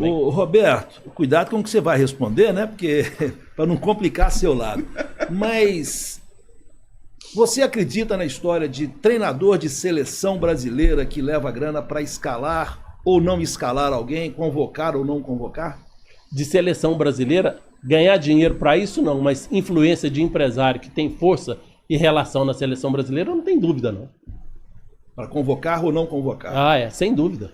Ô, Roberto, cuidado com o que você vai responder, né? Porque para não complicar seu lado. Mas você acredita na história de treinador de seleção brasileira que leva grana para escalar ou não escalar alguém, convocar ou não convocar? De seleção brasileira, ganhar dinheiro para isso não, mas influência de empresário que tem força e relação na seleção brasileira, não tem dúvida não. Para convocar ou não convocar? Ah, sem dúvida.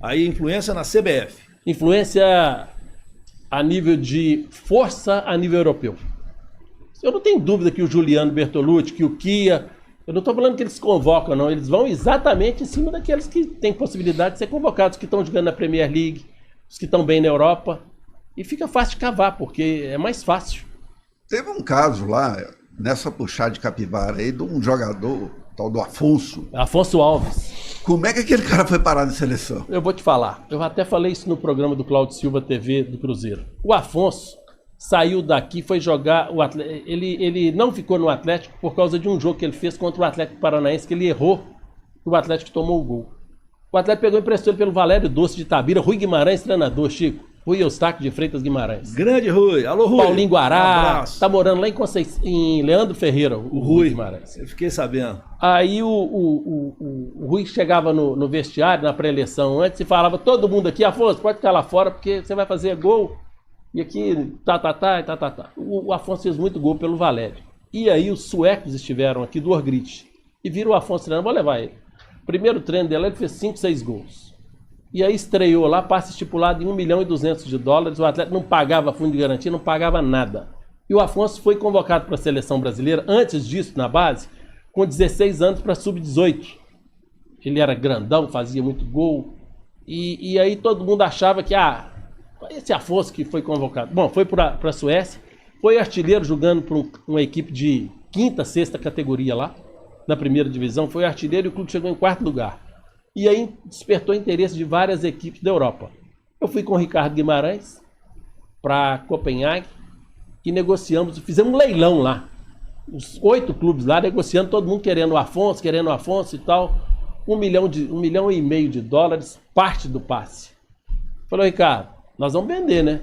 Aí influência na CBF. Influência a nível de força a nível europeu. Eu não tenho dúvida que o Juliano Bertolucci, que o Kia, eu não estou falando que eles convocam não, eles vão exatamente em cima daqueles que têm possibilidade de ser convocados, que estão jogando na Premier League, os que estão bem na Europa, e fica fácil de cavar, porque é mais fácil. Teve um caso lá, nessa puxada de capivara aí, de um jogador, tal do Afonso. Afonso Alves. Como é que aquele cara foi parar na seleção? Eu vou te falar, eu até falei isso no programa do Cláudio Silva TV do Cruzeiro. O Afonso saiu daqui, foi jogar, ele não ficou no Atlético por causa de um jogo que ele fez contra o Atlético Paranaense, que ele errou, e o Atlético tomou o gol. O Atlético pegou e emprestou ele pelo Valério Doce de Itabira, Rui Guimarães, treinador, Chico. Rui Eustáquio de Freitas Guimarães. Grande Rui. Alô, Rui. Paulinho Guará. Tá morando lá em Leandro Ferreira, o Rui Guimarães. Eu fiquei sabendo. Aí o Rui chegava no vestiário, na pré-eleição antes, e falava, todo mundo aqui, Afonso, pode ficar lá fora, porque você vai fazer gol. E aqui, tá. O Afonso fez muito gol pelo Valério. E aí os suecos estiveram aqui do Orgrit. E viram o Afonso treinando, vou levar ele. Primeiro treino dele, ele fez 5, 6 gols. E aí estreou lá, passe estipulado em $1.200.000, o Atlético não pagava fundo de garantia, não pagava nada. E o Afonso foi convocado para a seleção brasileira, antes disso, na base, com 16 anos para sub-18. Ele era grandão, fazia muito gol. E aí todo mundo achava que, esse Afonso que foi convocado. Bom, foi para a Suécia, foi artilheiro jogando para uma equipe de 5ª, 6ª categoria lá, na primeira divisão, foi artilheiro e o clube chegou em 4º lugar. E aí despertou interesse de várias equipes da Europa. Eu fui com o Ricardo Guimarães para Copenhague e negociamos, fizemos um leilão lá. Os 8 clubes lá negociando, todo mundo querendo o Afonso e tal. $1,5 milhão, parte do passe. Falei, Ricardo, nós vamos vender, né?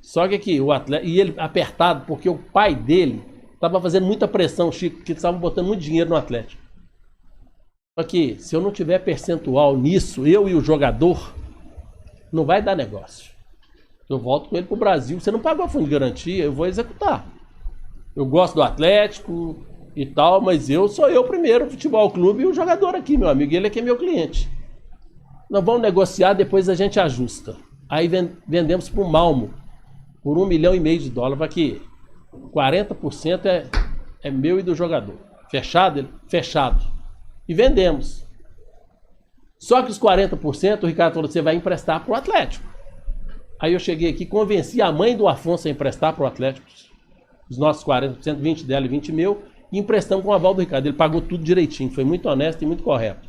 Só que aqui, o atleta, e ele apertado, porque o pai dele estava fazendo muita pressão, Chico, que estavam botando muito dinheiro no Atlético. Só que, se eu não tiver percentual nisso, eu e o jogador, não vai dar negócio. Eu volto com ele pro Brasil. Você não pagou a fundo de garantia, eu vou executar. Eu gosto do Atlético e tal, mas sou eu primeiro, o futebol clube e o jogador aqui, meu amigo. Ele aqui é meu cliente. Nós vamos negociar, depois a gente ajusta. Aí vendemos pro Malmo, por $1,5 milhão. Aqui, 40% é meu e do jogador. Fechado? Fechado. E vendemos. Só que os 40%, o Ricardo falou, você vai emprestar para o Atlético. Aí eu cheguei aqui, convenci a mãe do Afonso a emprestar para o Atlético. Os nossos 40%, 20 dela e 20 meu, e emprestamos com o aval do Ricardo. Ele pagou tudo direitinho, foi muito honesto e muito correto.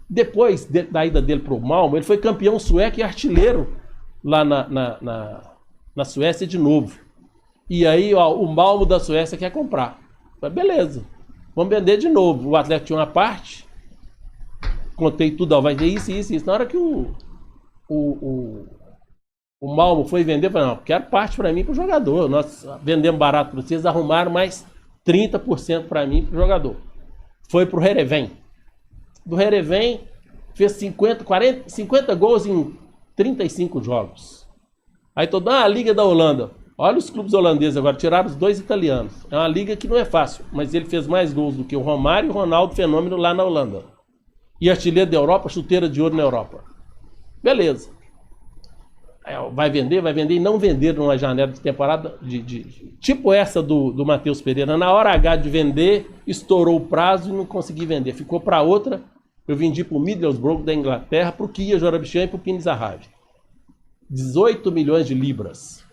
Depois da ida dele para o Malmo, ele foi campeão sueco e artilheiro lá na Suécia de novo. E aí, o Malmo da Suécia quer comprar. Falei, beleza. Vamos vender de novo. O Atlético tinha uma parte. Contei tudo, vai ter isso. Na hora que o Malmo foi vender, eu falei, não, quero parte para mim e para o jogador. Nós vendemos barato para vocês, arrumaram mais 30% para mim e para o jogador. Foi para o Heerenveen. Do Heerenveen, fez 50 gols em 35 jogos. Aí a Liga da Holanda. Olha os clubes holandeses agora, tiraram os 2 italianos. É uma liga que não é fácil, mas ele fez mais gols do que o Romário e o Ronaldo Fenômeno lá na Holanda. E artilheiro da Europa, chuteira de ouro na Europa. Beleza. Vai vender e não vender numa janela de temporada tipo essa do Matheus Pereira. Na hora H de vender, estourou o prazo e não consegui vender. Ficou para outra. Eu vendi para o Middlesbrough da Inglaterra, para o Kia Jorabichian e para o Pini Zahavi. 18 milhões de libras.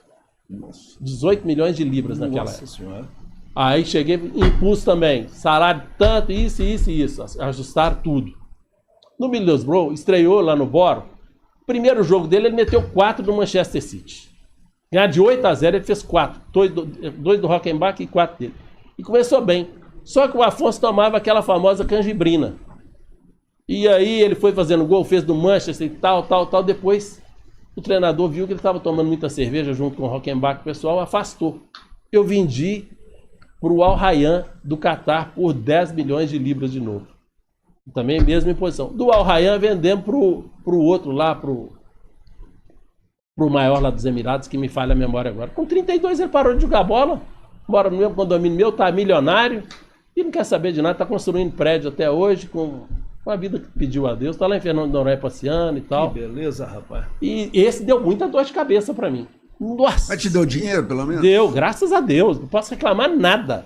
Nossa. 18 milhões de libras naquela Nossa época. Senhora. Aí cheguei, impulso também, salário tanto, isso, ajustaram tudo. No Middlesbrough, estreou lá no Boro, primeiro jogo dele, ele meteu 4 do Manchester City. Ganhar de 8-0, ele fez 4, 2 do Rockenbach e 4 dele. E começou bem, só que o Afonso tomava aquela famosa canjibrina. E aí ele foi fazendo gol, fez do Manchester e tal, depois O treinador viu que ele estava tomando muita cerveja junto com o Rockenbach, o pessoal afastou. Eu vendi para o Al Rayyan do Catar por 10 milhões de libras de novo. Também mesma imposição. Do Al Rayyan vendemos para o outro lá, para o maior lá dos Emirados, que me falha a memória agora. Com 32 ele parou de jogar bola, mora no mesmo condomínio meu, tá milionário, e não quer saber de nada, tá construindo prédio até hoje, com a vida que pediu a Deus, tá lá em Fernando de Noronha passeando e tal. Que beleza, rapaz. E esse deu muita dor de cabeça para mim. Nossa! Mas te deu dinheiro, pelo menos? Deu, graças a Deus, não posso reclamar nada.